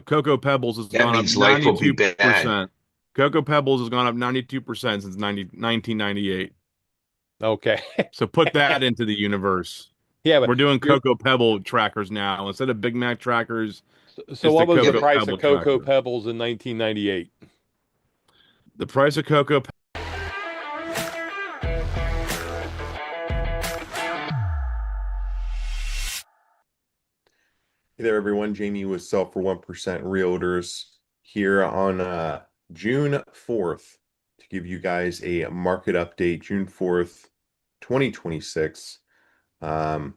Cocoa Pebbles has That gone up means life will be bad. 92%. Cocoa Pebbles has gone up 92% since 1998. Okay. So put that into the universe. Yeah, but We're doing you're Cocoa Pebble trackers now. Instead of Big Mac trackers, so it's the what was the Yep. Cocoa price of Pebble Cocoa tracker. Pebbles in 1998? The price of Cocoa. Hey there, everyone. Jamie with Sell for 1% Realtors here on June 4th to give you guys a market update, June 4th, 2026. Um,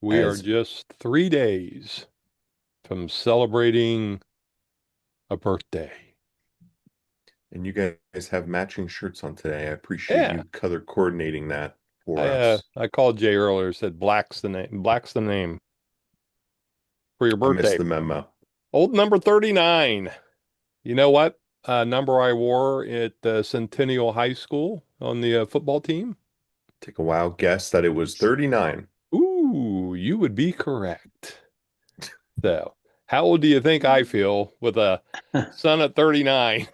We are as just 3 days from celebrating a birthday. and you guys have matching shirts on today. I appreciate Yeah. you color coordinating that for I us. I called Jay earlier, said black's the name. Black's the name for your I missed birthday. the memo. Old number 39. You know what? Number I wore at Centennial High School on the football team. Take a wild guess that it was 39. Ooh, you would be correct. So, how old do you think I feel with a son at 39?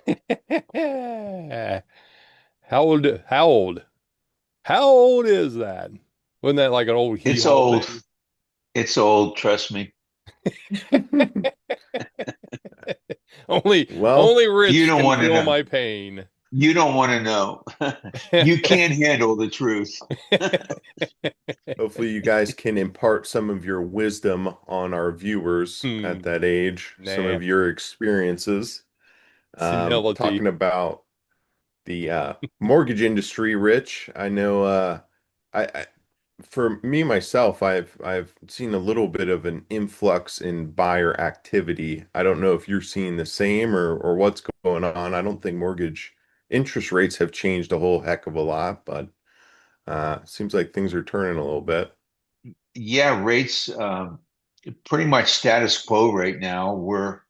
How old? How old? How old is that? Wasn't that like an old hee It's haw old. thing? It's old, trust me. Only Well, only You Rich don't can want to feel know. my pain. You don't want to know. You can't handle the truth. hopefully you guys can impart some of your wisdom on our viewers at Hmm, that age, some nah, of your experiences. senility. Talking about the mortgage industry, Rich. I know I for me myself, I've seen a little bit of an influx in buyer activity. I don't know if you're seeing the same or what's going on. I don't think mortgage interest rates have changed a whole heck of a lot, but seems like things are turning a little bit. Yeah, rates pretty much status quo right now. We're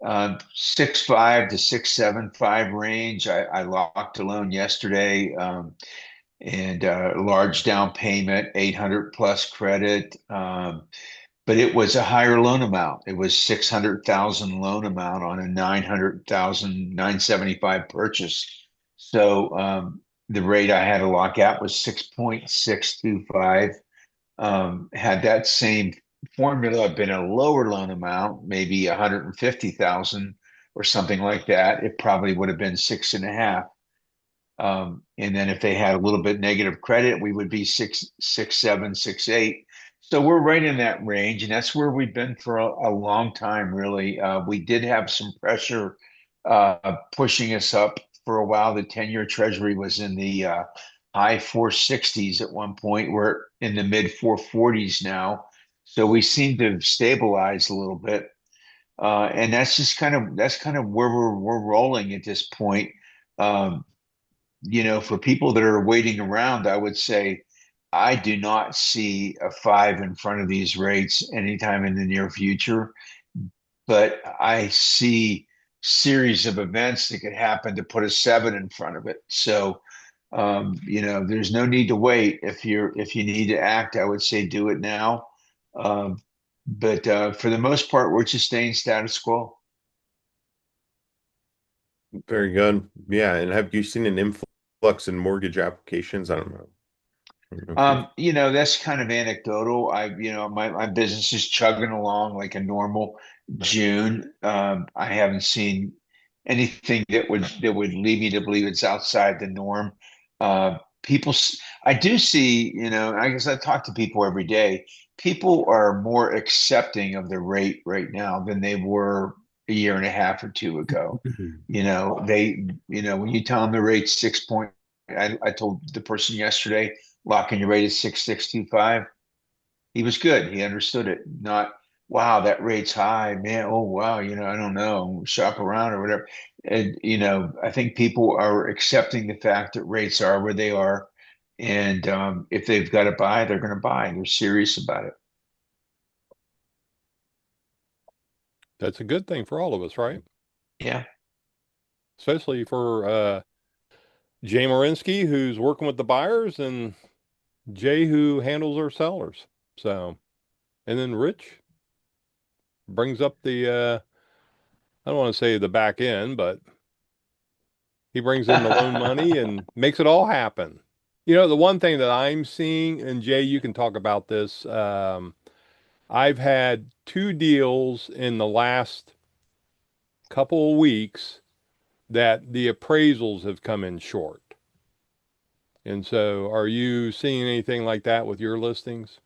6.5 to 6.75 range. I locked a loan yesterday, and large down payment, 800 plus credit. But it was a higher loan amount. It was 600,000 loan amount on a 900,000 975 purchase. So the rate I had to lock out was 6.625. Had that same formula been a lower loan amount, maybe 150,000 or something like that, it probably would have been 6.5. And then if they had a little bit negative credit, we would be 6.7, 6.8. So we're right in that range, and that's where we've been for a long time, really. We did have some pressure pushing us up for a while. The 10-year Treasury was in the high 460s at one point. We're in the mid 440s now. So we seem to have stabilized a little bit. And that's kind of where we're rolling at this point. Um, for people that are waiting around, I would say I do not see a five in front of these rates anytime in the near future, but I see series of events that could happen to put a seven in front of it. So, there's no need to wait. If you need to act, I would say do it now. But for the most part, we're just staying status quo. Very good. Yeah, and have you seen an influx in mortgage applications? I don't know. I don't know if you've That's kind of anecdotal. My business is chugging along like a normal June. I haven't seen anything that would lead me to believe it's outside the norm. I do see, I guess I talk to people every day. People are more accepting of the rate right now than they were a year and a half or two ago. When you tell them the rate's 6 point, I told the person yesterday locking your rate at 6.625. He was good. He understood it. Not, wow, that rate's high, man. Oh, wow, I don't know, shop around or whatever. And, I think people are accepting the fact that rates are where they are. And if they've got to buy, they're going to buy. They're serious about it. That's a good thing for all of us, right? Yeah. Especially for Jay Marinsky, who's working with the buyers, and Jay, who handles our sellers. So, and then Rich brings up the I don't want to say the back end, but he brings in the loan money and makes it all happen. The one thing that I'm seeing, and Jay, you can talk about this. I've had two deals in the last couple of weeks that the appraisals have come in short. And so, are you seeing anything like that with your listings?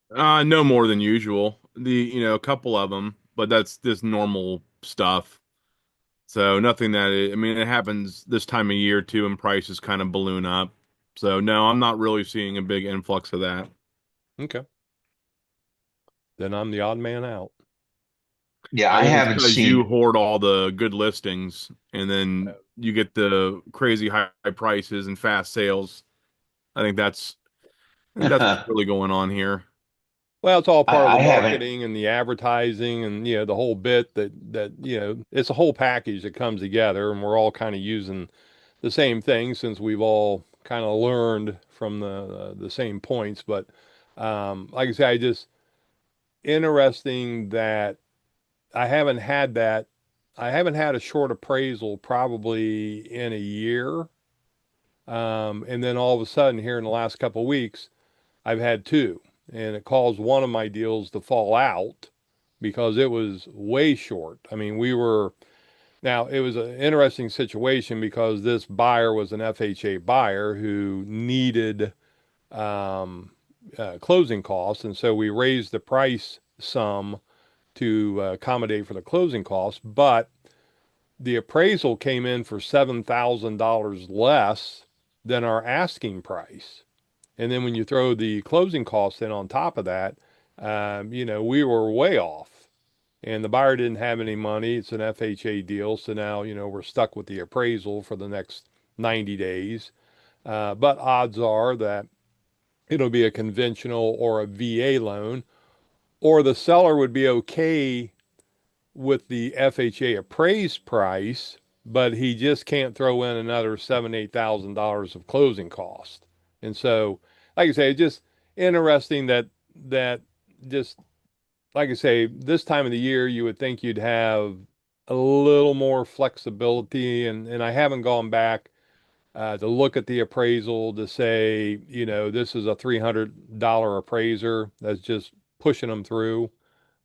No more than usual. A couple of them, but that's just normal stuff. So nothing I mean, it happens this time of year too, and prices kind of balloon up. So no, I'm not really seeing a big influx of that. Okay. Then I'm the odd man out. Yeah, I I think it's haven't because you seen. hoard all the good listings, and then you get the crazy high prices and fast sales. I think that's I think that's what's I, really going on here. Well, it's all part of the I haven't. marketing and the advertising and the whole bit that it's a whole package that comes together and we're all kind of using the same thing since we've all kind of learned from the same points. But like I say, I just interesting that I haven't had that. I haven't had a short appraisal probably in a year. And then all of a sudden here in the last couple of weeks, I've had two, and it caused one of my deals to fall out because it was way short. I mean, now it was an interesting situation because this buyer was an FHA buyer who needed um, closing costs. And so we raised the price some to accommodate for the closing costs, but the appraisal came in for $7,000 less than our asking price. And then when you throw the closing costs in on top of that, we were way off. And the buyer didn't have any money. It's an FHA deal. So now, we're stuck with the appraisal for the next 90 days. But odds are that it'll be a conventional or a VA loan, or the seller would be okay with the FHA appraised price, but he just can't throw in another $7,000, $8,000 of closing cost. And so, like I say, just interesting that just like I say, this time of the year you would think you'd have a little more flexibility, and I haven't gone back to look at the appraisal to say, this is a $300 appraiser that's just pushing them through.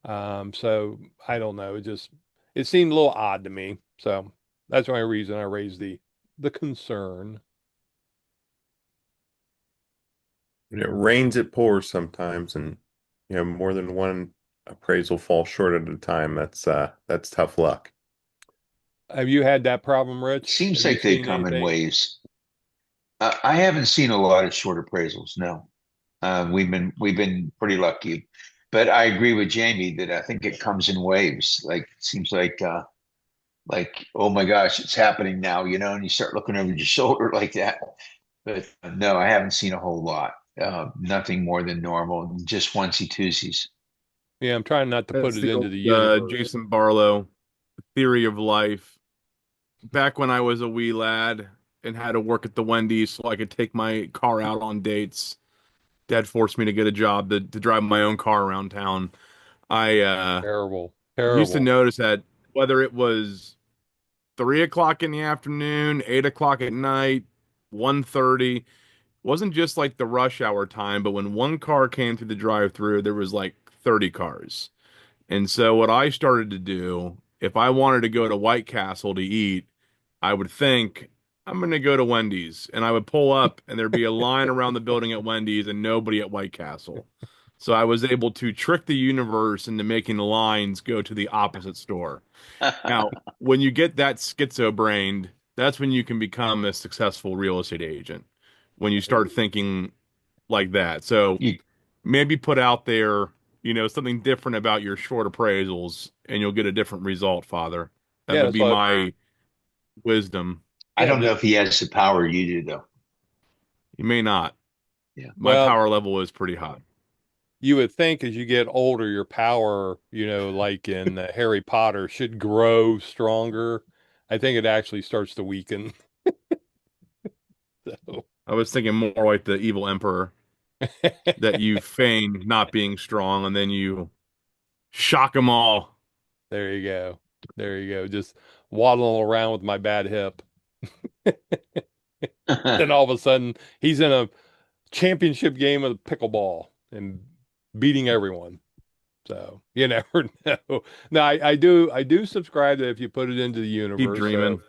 So I don't know. It seemed a little odd to me. So that's the only reason I raised the concern. It rains, it pours sometimes, and more than one appraisal falls short at a time. That's tough luck. Have you had that problem, It Rich? seems Have you like they seen come in anything? waves. I haven't seen a lot of short appraisals. No, we've been pretty lucky, but I agree with Jamie that I think it comes in waves. Like it seems like oh my gosh, it's happening now, and you start looking over your shoulder like that. But no, I haven't seen a whole lot. Nothing more than normal, just onesie twosies. Yeah, I'm trying not to put That's it the into old the universe. Jason Barlow theory of life. Back when I was a wee lad and had to work at the Wendy's so I could take my car out on dates, Dad forced me to get a job to drive my own car around town. I Terrible, used to terrible. notice that whether it was 3 o'clock in the afternoon, 8 o'clock at night, 1:30, wasn't just like the rush hour time, but when one car came through the drive-through, there was like 30 cars. And so what I started to do, if I wanted to go to White Castle to eat, I would think I'm going to go to Wendy's, and I would pull up and there'd be a line around the building at Wendy's and nobody at White Castle. So I was able to trick the universe into making the lines go to the opposite store. Now, when you get that schizo-brained, that's when you can become a successful real estate agent. When you start thinking like that. So You, maybe put out there, something different about your short appraisals and you'll get a different result, Father. That Yeah, would that's be what. my wisdom. I Yeah, don't know if he has the power you do, though. You may not. Yeah. My well, power level is pretty high. you would think as you get older, your power, like in Harry Potter, should grow stronger. I think it actually starts to weaken. So. I was thinking more like the evil emperor that you feign not being strong and then you shock them all. There you go. There you go. Just waddling around with my bad hip. Then all of a sudden, he's in a championship game of pickleball and beating everyone. So you never know. No, I do subscribe that if you put it into the Keep universe. So dreaming.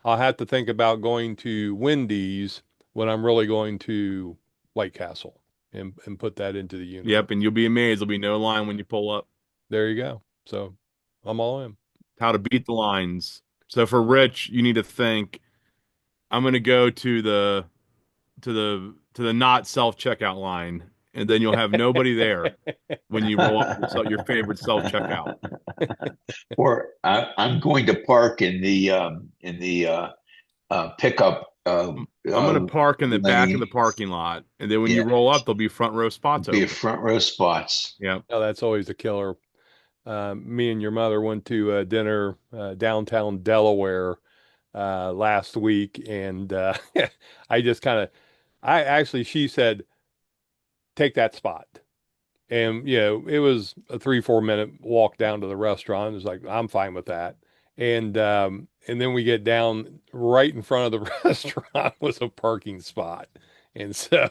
I'll have to think about going to Wendy's when I'm really going to White Castle and put that into the universe. Yep, and you'll be amazed. There'll be no line when you pull up. There you go. So I'm all in. How to beat the lines. So for Rich, you need to think, I'm gonna go to the not self-checkout line, and then you'll have nobody there when you roll up your favorite self-checkout. Or I'm going to park in the pickup I'm gonna park in the back of the lane. parking lot, and then when you Yeah, roll up, there'll be front row spots be a open. front row spots. Yep. Oh, that's always a killer. Me and your mother went to dinner downtown Delaware last week, and I just kind of, I actually, she said, take that spot. And, it was a 3, 4 minute walk down to the restaurant. It was like, I'm fine with that. And then we get down right in front of the restaurant was a parking spot. And so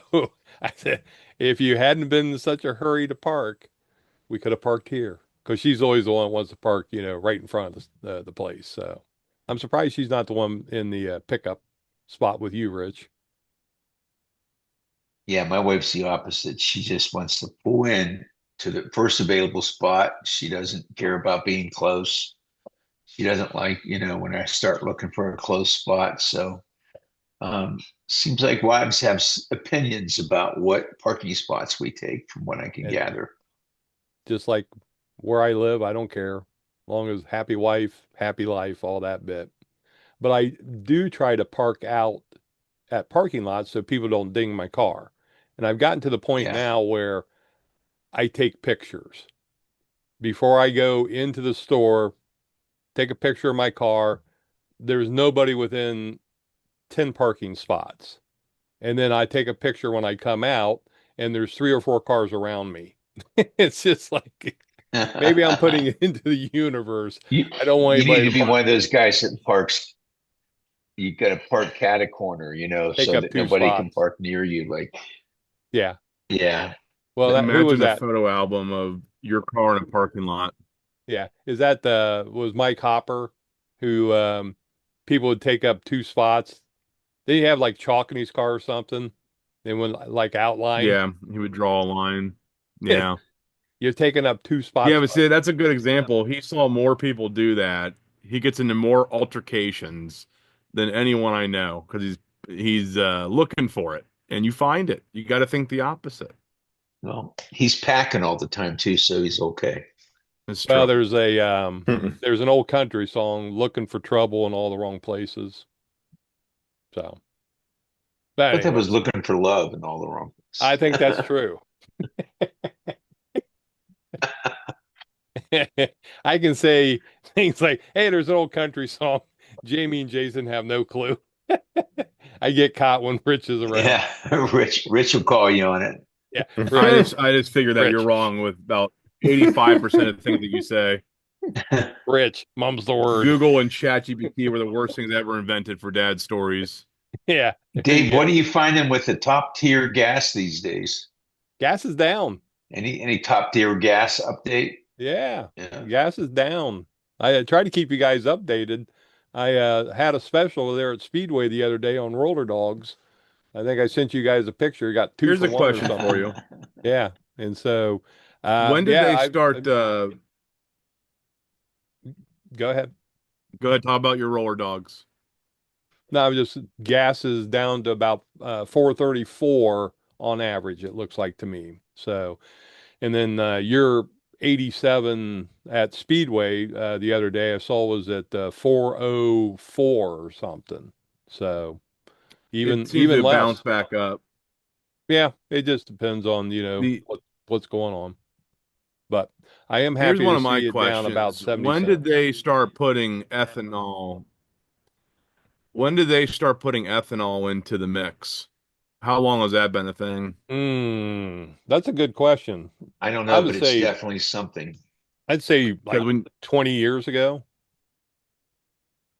I said, if you hadn't been in such a hurry to park, we could have parked here. Because she's always the one that wants to park, right in front of the place. So I'm surprised she's not the one in the pickup spot with you, Rich. Yeah, my wife's the opposite. She just wants to pull in to the first available spot. She doesn't care about being close. She doesn't like, when I start looking for a close spot. So, seems like wives have opinions about what parking spots we take, from what I can And gather. just like where I live, I don't care. As long as happy wife, happy life, all that bit. But I do try to park out at parking lots so people don't ding my car. And I've gotten to the point Yeah. now where I take pictures. Before I go into the store, take a picture of my car. There's nobody within 10 parking spots. And then I take a picture when I come out and there's 3 or 4 cars around me. It's just like maybe I'm putting it into the universe. You I don't want you need anybody to to be park, one of those guys that parks. You got to park cat a corner, take so up that two nobody can spots. park near you. Like, Yeah. yeah, Well, who was Imagine a that? photo album of your car in a parking lot. Yeah. Is that was Mike Hopper who people would take up 2 spots? Did he have like chalk in his car or something? They would like outline. Yeah, he would draw a line. Yeah. You're taking up two Yeah, spots. but see, that's a good example. He saw more people do that. He gets into more altercations than anyone I know because he's looking for it, and you find it. You got to think the opposite. well, he's packing all the time too, so he's okay. It's Well, true. there's an old country song, looking for trouble in all the wrong places. So, but But that was anyways, looking for love in all the wrong I think that's place. true. I can say things like, "Hey, there's an old country song." Jamie and Jason have no clue. I get caught when Rich is around. Yeah, Rich will call you on it. Yeah, I Rich, just I just figured that you're Rich, wrong with about 85% of the things that you say. Rich. Mum's the word. Google and ChatGPT were the worst things ever invented for dad stories. Yeah, there you Dave, what go. are you finding with the top tier gas these days? Gas is down. Any top tier gas update? Yeah, Yeah. gas is down. I try to keep you guys updated. I had a special there at Speedway the other day on roller dogs. I think I sent you guys a picture. Got two Here's for a one or question for something. you. Yeah, and so When did yeah, they I start go ahead. go ahead, talk about your roller dogs? No, I was just gas is down to about 434 on average. It looks like to me. So, and then your 87 at Speedway the other day I saw was at 404 or something. So It seems even to bounce less. back up. Yeah, it just depends on The what's going on. But I am Here's happy one to of my see it down about questions. 70 cents. When did they start putting ethanol into the mix? How long has that been a thing? That's a good question. I don't I know, would but it's say definitely something. I'd say Because like when 20 years ago,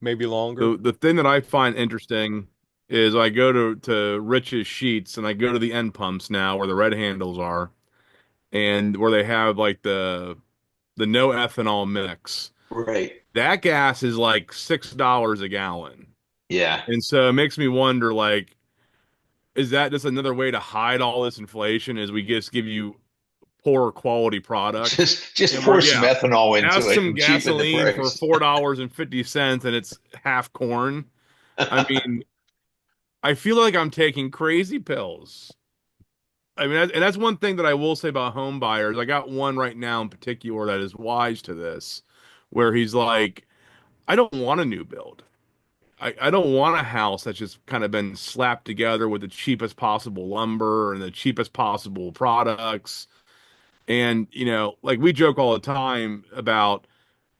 maybe longer. the thing that I find interesting is I go to Rich's Sheets and I go to the end pumps now where the red handles are and where they have like the no ethanol mix. Right. That gas is like $6 a gallon. Yeah. And so it makes me wonder, like, is that just another way to hide all this inflation? Is we just give you poorer quality product? Just And we're, pour some yeah, ethanol have into it some and cheapen the gasoline for price. $4.50 and it's half corn. I mean, I feel like I'm taking crazy pills. I mean, and that's one thing that I will say about home buyers. I got one right now in particular that is wise to this, where he's like, I don't want a new build. I don't want a house that's just kind of been slapped together with the cheapest possible lumber and the cheapest possible products. And, like we joke all the time about,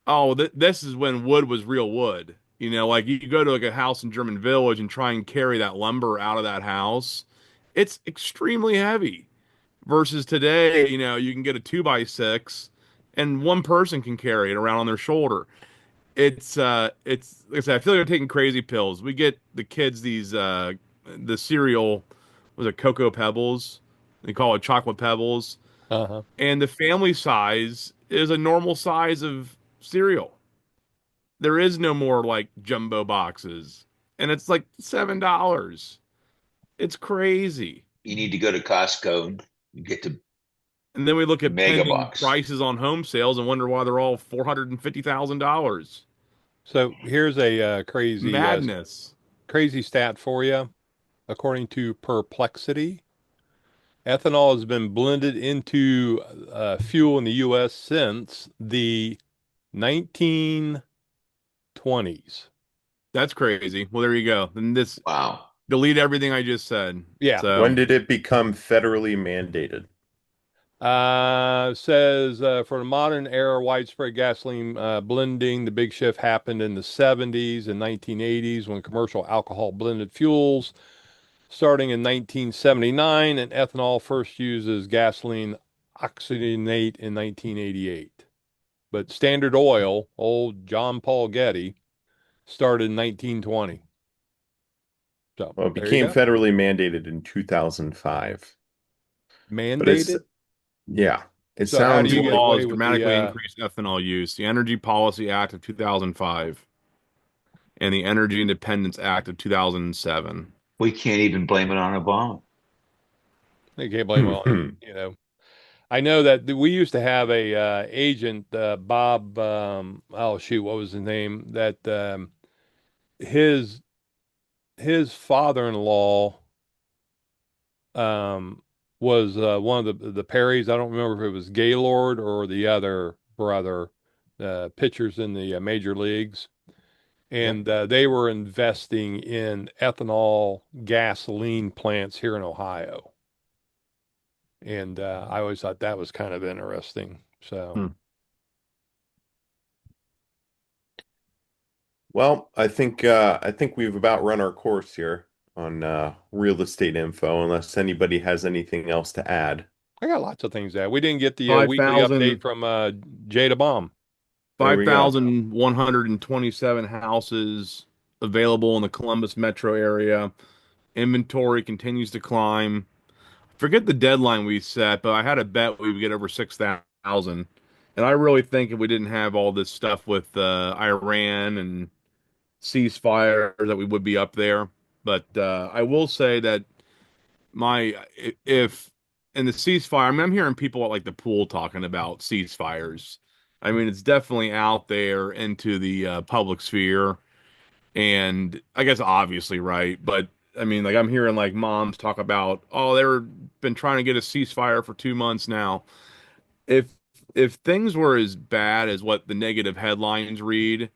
oh, this is when wood was real wood. Like you go to like a house in German Village and try and carry that lumber out of that house. It's extremely heavy versus today, you can get a 2x6 and one person can carry it around on their shoulder. It's like I said, I feel like I'm taking crazy pills. We get the kids these the cereal, was it Cocoa Pebbles? They call it chocolate pebbles. Uh-huh. And the family size is a normal size of cereal. There is no more like jumbo boxes. And it's like $7. It's crazy. You need to go to Costco and get the And then we look at mega pending box. prices on home sales and wonder why they're all $450,000. So here's a Madness. crazy stat for you. According to Perplexity, ethanol has been blended into fuel in the U.S. since the 1920s. That's crazy. Well, there you go. Then this Wow. delete everything I just said. Yeah. So When did it become federally mandated? Says for the modern era, widespread gasoline blending, the big shift happened in the 70s and 1980s when commercial alcohol blended fuels, starting in 1979, and ethanol first used as gasoline oxygenate in 1988. But Standard Oil, old John Paul Getty, started in 1920. So Well, it there you became go. federally mandated in 2005. But it's, Mandated. yeah, it So how do sounds you new get like, laws away with the dramatically increased ethanol use. The Energy Policy Act of 2005 and the Energy Independence Act of 2007. We can't even blame it on Obama. they can't blame it on him, you know. I know that we used to have a agent, Bob. Oh shoot, what was his name? That his his father-in-law um, was one of the Perrys. I don't remember if it was Gaylord or the other brother, pitchers in the major leagues, Yep. and they were investing in ethanol gasoline plants here in Ohio. And I always thought that was kind of interesting. So. Hmm. well, I think we've about run our course here on real estate info, unless anybody has anything else to add. I got lots of things that we didn't get the Five weekly update thousand from Jada Bomb. There five we go. thousand one hundred and twenty-seven houses available in the Columbus metro area. Inventory continues to climb. Forget the deadline we set, but I had a bet we would get over 6,000. And I really think if we didn't have all this stuff with Iran and ceasefire that we would be up there. But I will say that my if in the ceasefire, I mean, I'm hearing people at like the pool talking about ceasefires. I mean, it's definitely out there into the public sphere, and I guess obviously right, but I mean, like I'm hearing like moms talk about, oh, they've been trying to get a ceasefire for 2 months now. If if things were as bad as what the negative headlines read,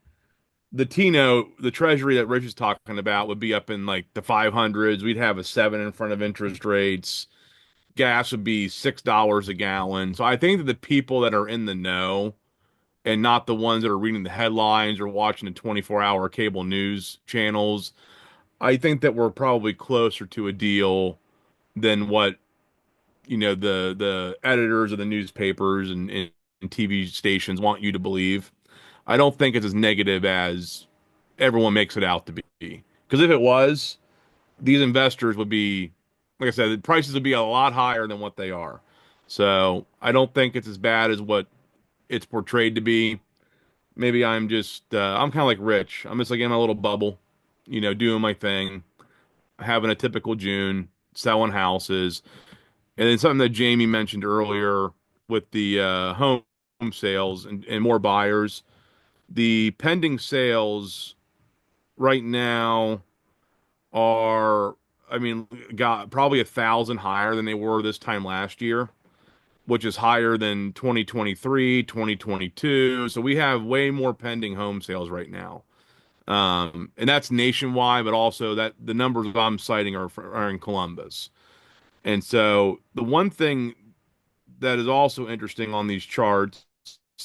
the T-note, the treasury that Rich is talking about would be up in like the 500s. We'd have a seven in front of interest rates. Gas would be $6 a gallon. So I think that the people that are in the know and not the ones that are reading the headlines or watching the 24-hour cable news channels, I think that we're probably closer to a deal than what, the editors of the newspapers and TV stations want you to believe. I don't think it's as negative as everyone makes it out to be. Because if it was, these investors would be, like I said, the prices would be a lot higher than what they are. So I don't think it's as bad as what it's portrayed to be. Maybe I'm kind of like Rich. I'm just like in my little bubble, doing my thing, having a typical June, selling houses. And then something that Jamie mentioned earlier with the home sales and more buyers. The pending sales right now are, I mean, got probably 1,000 higher than they were this time last year, which is higher than 2023, 2022. So we have way more pending home sales right now. And that's nationwide, but also that the numbers I'm citing are in Columbus. And so the one thing that is also interesting on these charts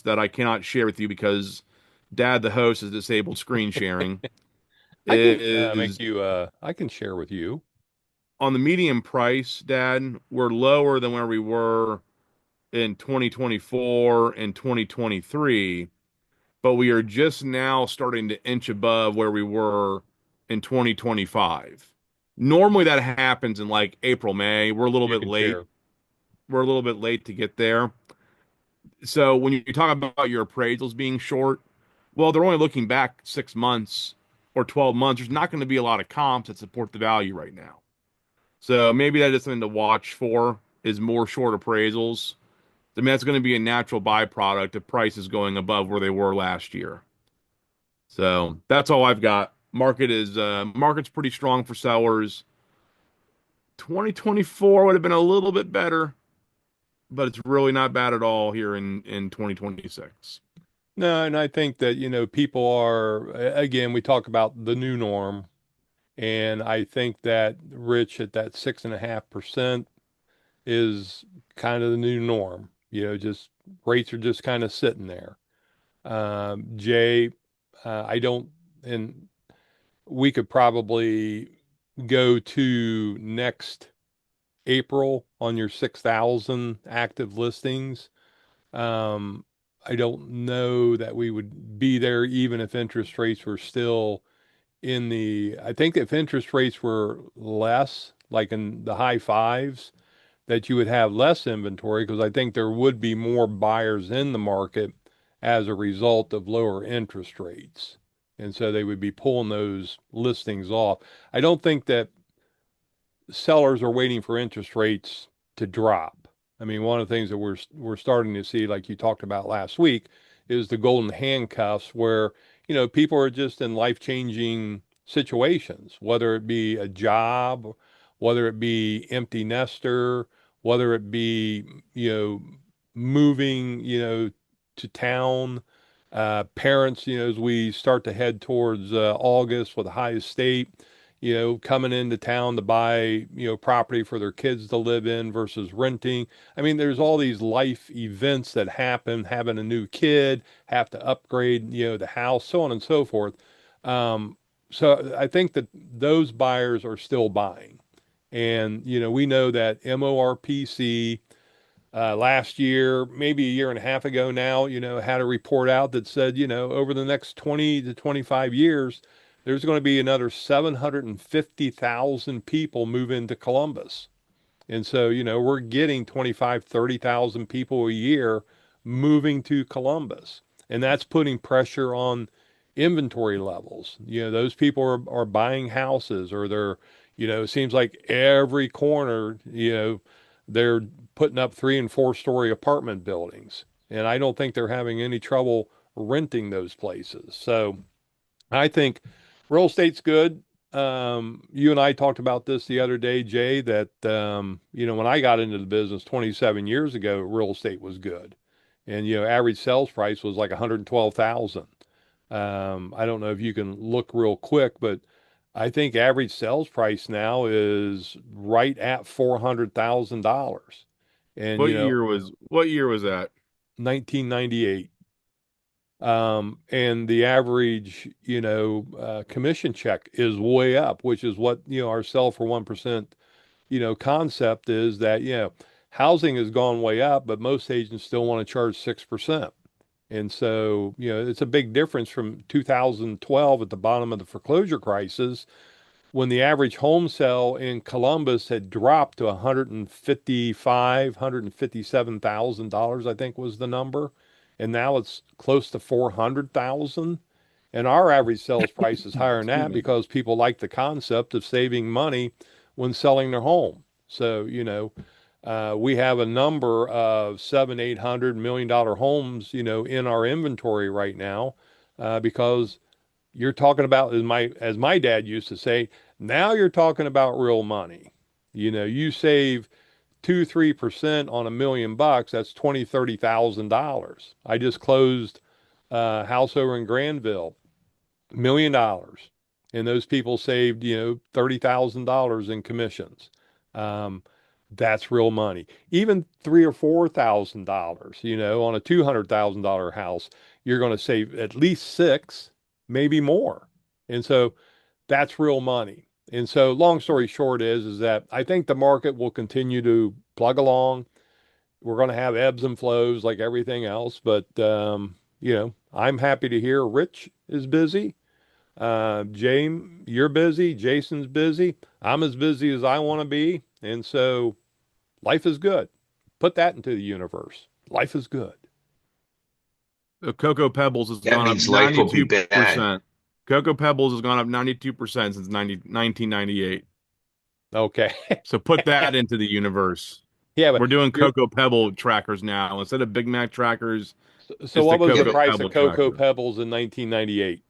that I cannot share with you because Dad, the host, has disabled screen sharing I can is make you, I can share with you. on the median price, Dad, we're lower than where we were in 2024 and 2023, but we are just now starting to inch above where we were in 2025. Normally that happens in like April, May. We're a little You bit can late. share. We're a little bit late to get there. So when you talk about your appraisals being short, well, they're only looking back 6 months or 12 months. There's not going to be a lot of comps that support the value right now. So maybe that is something to watch for is more short appraisals. I mean, that's going to be a natural byproduct of prices going above where they were last year. So that's all I've got. Market's pretty strong for sellers. 2024 would have been a little bit better, but it's really not bad at all here in 2026. No, and I think that, people are, again, we talk about the new norm. And I think that Rich at that 6.5% is kind of the new norm. Just rates are just kind of sitting there. Jay, I don't, and we could probably go to next April on your 6,000 active listings. Um, I don't know that we would be there even if interest rates were still I think if interest rates were less, like in the high fives, that you would have less inventory because I think there would be more buyers in the market as a result of lower interest rates. And so they would be pulling those listings off. I don't think that sellers are waiting for interest rates to drop. I mean, one of the things that we're starting to see, like you talked about last week, is the golden handcuffs where, people are just in life-changing situations, whether it be a job, whether it be empty nester, whether it be, moving, to town. Parents, as we start to head towards August with a high estate, coming into town to buy, property for their kids to live in versus renting. I mean, there's all these life events that happen, having a new kid, have to upgrade, the house, so on and so forth. Um, so I think that those buyers are still buying. And, we know that MORPC last year, maybe a year and a half ago now, had a report out that said, over the next 20 to 25 years, there's going to be another 750,000 people move into Columbus. And so, we're getting 25, 30,000 people a year moving to Columbus. And that's putting pressure on inventory levels. Those people are buying houses or it seems like every corner, they're putting up 3 and 4 story apartment buildings. And I don't think they're having any trouble renting those places. So I think real estate's good. You and I talked about this the other day, Jay, that, when I got into the business 27 years ago, real estate was good. And, average sales price was like 112,000. I don't know if you can look real quick, but I think average sales price now is right at $400,000. And, What year was that? 1998. And the average, commission check is way up, which is what, our sell for 1%, concept is that, housing has gone way up, but most agents still want to charge 6%. And so, it's a big difference from 2012 at the bottom of the foreclosure crisis when the average home sale in Columbus had dropped to 155, $157,000, I think was the number. And now it's close to 400,000. And our average sales price is higher than Excuse that me. because people like the concept of saving money when selling their home. So, we have a number of $700-800 million homes, in our inventory right now, because you're talking about, as my dad used to say, now you're talking about real money. You save 2-3% on $1 million, that's $20,000-30,000. I just closed a house over in Granville, $1 million. And those people saved, $30,000 in commissions. Um, that's real money. Even $3,000 or $4,000, on a $200,000 house, you're going to save at least six, maybe more. And so that's real money. And so long story short is that I think the market will continue to plug along. We're going to have ebbs and flows like everything else, but I'm happy to hear Rich is busy. James, you're busy. Jason's busy. I'm as busy as I want to be. And so life is good. Put that into the universe. Life is good. The Cocoa Pebbles has That gone up means life will be bad. 92%. Cocoa Pebbles has gone up 92% since 1998. Okay. So put that into the universe. Yeah, but We're doing you're, Cocoa Pebble trackers now. Instead of Big Mac trackers, so it's the what was Yeah, the Cocoa but price of Pebble Cocoa tracker. Pebbles in 1998?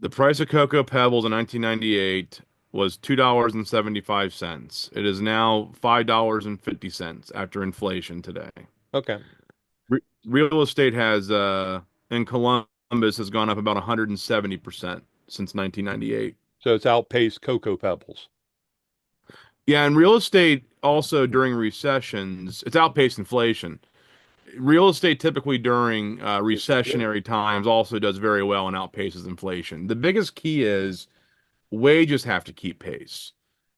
The price of Cocoa Pebbles in 1998 was $2.75. It is now $5.50 after inflation today. Okay. Real estate has in Columbus has gone up about 170% since 1998. So it's outpaced Cocoa Pebbles. Yeah, and real estate also during recessions, it's outpaced inflation. Real estate typically during recessionary times also does very well and outpaces inflation. The biggest key is wages have to keep pace.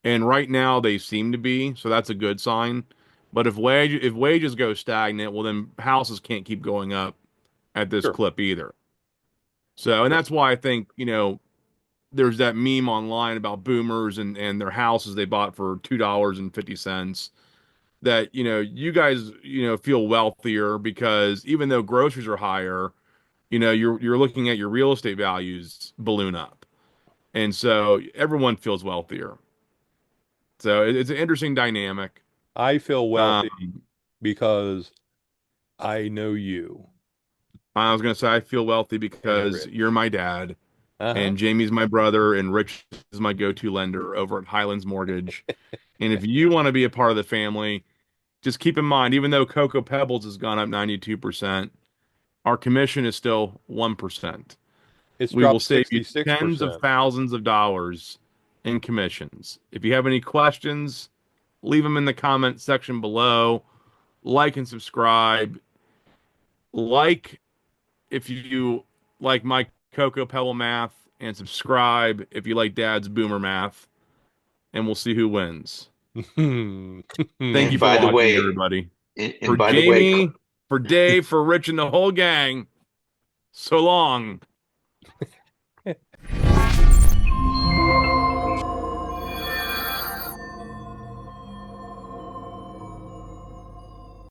And right now they seem to be, so that's a good sign. But if wages go stagnant, well then houses can't keep going up at this Sure. clip either. So, and Sure. that's why I think, there's that meme online about boomers and their houses they bought for $2.50 that, you guys, feel wealthier because even though groceries are higher, you're looking at your real estate values balloon up. And so everyone feels wealthier. So it's an interesting dynamic. I feel wealthy Um, because I know you. I was gonna say I feel wealthy I know because you're Rich. my dad Uh-huh. and Jamie's my brother and Rich is my go-to lender over at Highlands Mortgage. And if you want to be a part of the family, just keep in mind, even though Cocoa Pebbles has gone up 92%, our commission is still 1%. It's We will dropped save you tens of 66%. thousands of dollars in commissions. If you have any questions, leave them in the comment section below. Like and subscribe. Like if you like my Cocoa Pebble math, and subscribe if you like Dad's Boomer math, and we'll see who wins. Thank you and for by the watching, way, everybody. and For by the way, Jamie, for Dave, for Rich, and the whole gang, so long.